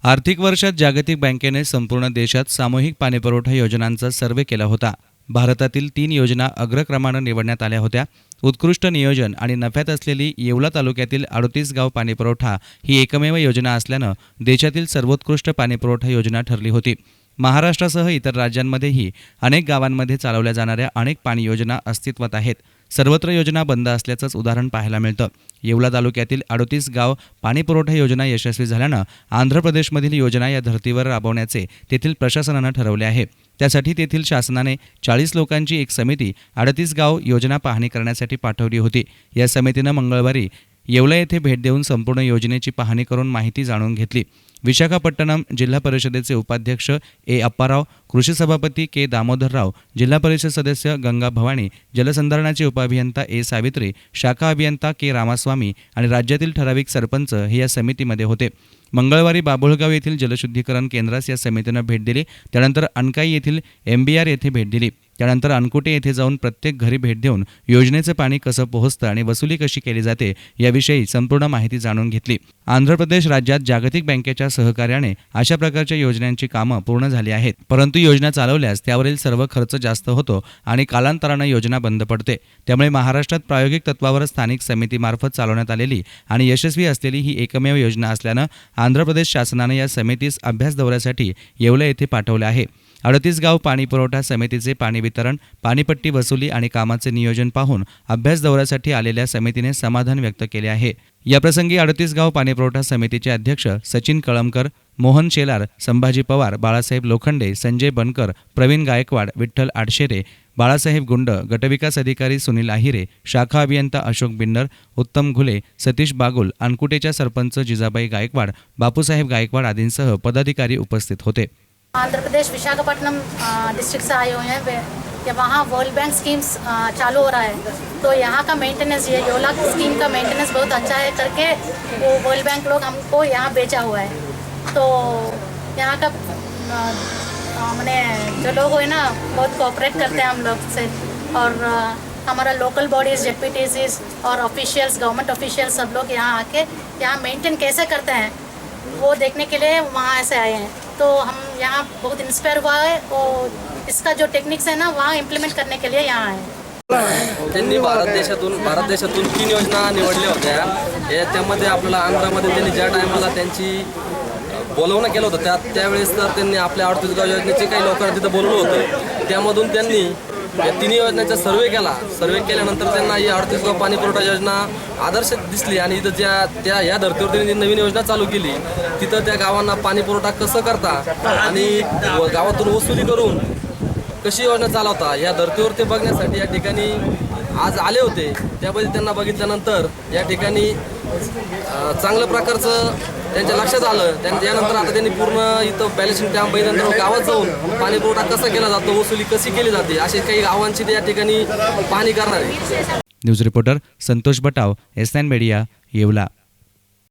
आर्थिक वर्षात जागतिक बँकेने संपूर्ण देशात सामूहिक पाणीपुरवठा योजनांचा सर्व्हे केला होता। भारतातील 3 योजना अग्रक्रमानं निवडण्यात आल्या होत्या। उत्कृष्ट नियोजन आणि नफ्यात असलेली येवला तालुक्यातील 38 गाव पाणीपुरवठा ही एकमेव योजना असल्यानं देशातील सर्वोत्कृष्ट पाणीपुरवठा योजना ठरली होती। महाराष्ट्रासह इतर राज्यांमध्येही अनेक गावांमध्ये चालवल्या जाणाऱ्या अनेक पाणी योजना अस्तित्वात आहेत। सर्वत्र योजना बंद असल्याचंच उदाहरण पाहायला मिळतं। येवला तालुक्यातील 38 गाव पाणीपुरवठा योजना यशस्वी झाल्यानं आंध्र प्रदेशमधील योजना या धर्तीवर राबवण्याचे तेथील प्रशासनानं ठरवले आहे। त्यासाठी तेथील शासनाने 40 लोकांची एक समिती 38 गाव योजना पाहणी करण्यासाठी पाठवली होती। या समितीनं मंगळवारी येवला येथे भेट देऊन संपूर्ण योजनेची पाहणी करून माहिती जाणून घेतली। विशाखापट्टणम जिल्हा परिषदेचे उपाध्यक्ष ए अप्पाराव, कृषी सभापती के दामोदरराव, जिल्हा परिषद सदस्य गंगा भवानी, जलसंधारणाचे उपअभियंता ए सावित्री, शाखा अभियंता के रामास्वामी आणि राज्यातील ठराविक सरपंच हे या समितीमध्ये होते। मंगळवारी बाभुळगाव येथील जलशुद्धीकरण केंद्रास या समितीनं भेट दिली। त्यानंतर अनकाई येथील MBR येथे भेट दिली। त्यानंतर अनकुटे येथे जाऊन प्रत्येक घरी भेट देऊन योजनेचं पाणी कसं पोहोचतं आणि वसुली कशी केली जाते याविषयी संपूर्ण माहिती जाणून घेतली। आंध्र प्रदेश राज्यात जागतिक बँकेच्या सहकार्याने अशा प्रकारच्या योजनांची कामं पूर्ण झाली आहेत, परंतु योजना चालवल्यास त्यावरील सर्व खर्च जास्त होतो आणि कालांतराने योजना बंद पडते। त्यामुळे महाराष्ट्रात प्रायोगिक तत्वावर स्थानिक समितीमार्फत चालवण्यात आलेली आणि यशस्वी असलेली ही एकमेव योजना असल्यानं आंध्र प्रदेश शासनाने या समितीस अभ्यास दौऱ्यासाठी येवला येथे पाठवले आहे। 38 गाव पाणी पुरवठा समितीचे पाणी वितरण, पाणीपट्टी वसुली आणि कामाचे नियोजन पाहून अभ्यास दौऱ्यासाठी आलेल्या समितीने समाधान व्यक्त केले आहे। याप्रसंगी 38 गाव पाणीपुरवठा समितीचे अध्यक्ष सचिन कळमकर, मोहन शेलार, संभाजी पवार, बाळासाहेब लोखंडे, संजय बनकर, प्रवीण गायकवाड, विठ्ठल आडशेरे, बाळासाहेब गुंड, गटविकास अधिकारी सुनील आहिरे, शाखा अभियंता अशोक बिन्नर, उत्तम घुले, सतीश बागुल, अनकुटेच्या सरपंच जिजाबाई गायकवाड, बापूसाहेब गायकवाड आदींसह पदाधिकारी उपस्थित होते। आंध्र प्रदेश विशाखापट्टनम डिस्ट्रिक्ट से आए हुए हैं। कि वहाँ वर्ल्ड बैंक स्कीम्स चालू हो रहा है, तो यहाँ का मेंटेनेंस, ये योला स्कीम का मेंटेनेंस बहुत अच्छा है करके वो वर्ल्ड बैंक लोग हमको यहाँ भेजा हुआ है। तो यहाँ का मैंने जो लोग है ना बहुत कोऑपरेट करते हैं हम लोग से, और हमारा लोकल बॉडीज़, जेपीटीसीज और ऑफिशियल्स, गवर्नमेंट ऑफिशियल्स सब लोग यहाँ आके यहाँ मेंटेन कैसे करते हैं वो देखने के लिए वहाँ से आए हैं। तो हम यहाँ बहुत इंस्पायर हुआ है और इसका जो टेक्निक्स है ना वहाँ इम्प्लीमेंट करने के लिए यहाँ आए। त्यांनी भारत देशातून 3 योजना निवडल्या होत्या। त्यामध्ये आपल्याला आंध्रामध्ये त्यांनी ज्या टायमाला त्यांची बोलवणं केलं होतं त्यावेळेस तर त्यांनी आपल्या 38 गाव योजनेचे काही लोकांना तिथं बोलवलं होतं। त्यामधून त्यांनी या 3 योजनांचा सर्वे केल्यानंतर त्यांना ही 38 गाव पाणी पुरवठा योजना आदर्श दिसली आणि इथं या धर्तीवर त्यांनी नवीन योजना चालू केली। तिथं त्या गावांना पाणी पुरवठा कसं करता आणि गावातून वसुली करून कशी योजना चालवता या धर्तीवर ते बघण्यासाठी या ठिकाणी आज आले होते। त्याबद्दल त्यांना बघितल्यानंतर या ठिकाणी चांगल्या प्रकारचं त्यांच्या लक्षात आलं। त्यानंतर आता त्यांनी पूर्ण इथं बॅलन्सिंग टॅम्प बघितल्यानंतर गावात जाऊन पाणी पुरवठा कसा केला जातो, वसुली कशी केली जाते, असे काही गावांची ते या ठिकाणी पाहणी करणार आहे। News reporter Santosh Batav, SN media, Yeola.